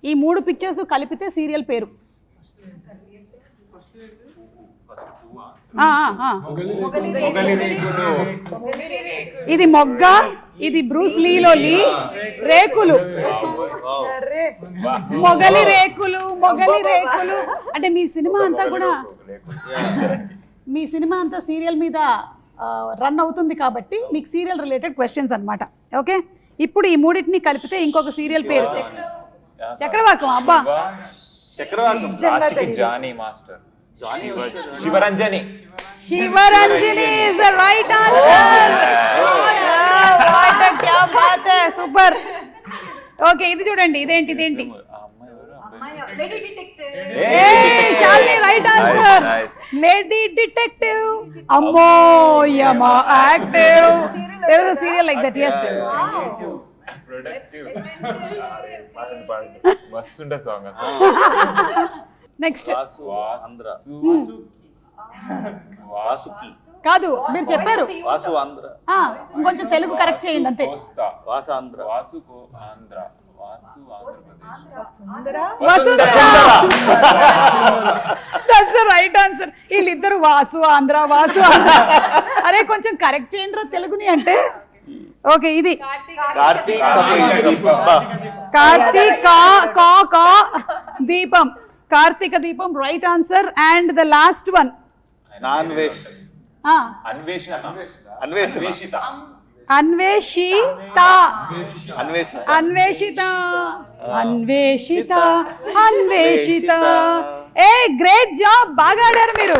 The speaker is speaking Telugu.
ఈ 3 పిక్చర్స్ కలిపితే సీరియల్ పేరు. ఇది మొగ్గ, ఇది బ్రూస్ లీలో లీ. రేకులు, మొగలి రేకులు, మొగలి రేకులు. అంటే మీ సినిమా అంతా సీరియల్ మీద రన్ అవుతుంది కాబట్టి మీకు సీరియల్ రిలేటెడ్ క్వశ్చన్స్ అన్నమాట. ఓకే, ఇప్పుడు ఈ మూడింటిని కలిపితే ఇంకొక సీరియల్ పేరు. చక్రవాకం. అబ్బా, Sivaranjani. Sivaranjani is the right answer. क्या बात है, సూపర్. ఓకే, ఇది చూడండి, ఇదేంటి? Shalini, right answer. Lady detective. అమ్మో యమా active. there is a serial like that. Yes. మస్తుండే సాంగ్. నెక్స్ట్ వాసుకి కాదు, మీరు చెప్పారు. వాసు ఆంధ్ర. ఇంకొంచెం తెలుగు కరెక్ట్ చేయండి అంతే. Vasu Andhra. That's the right answer. వీళ్ళిద్దరు వాసు ఆంధ్ర, వాసు ఆంధ్ర. అరే కొంచెం కరెక్ట్ చేయండి రా తెలుగుని అంటే. ఓకే, ఇది కార్తీక దీపం. కార్తీక దీపం, right answer. And the last one Anveshitha. A great job, బాగా ఆడారు మీరు.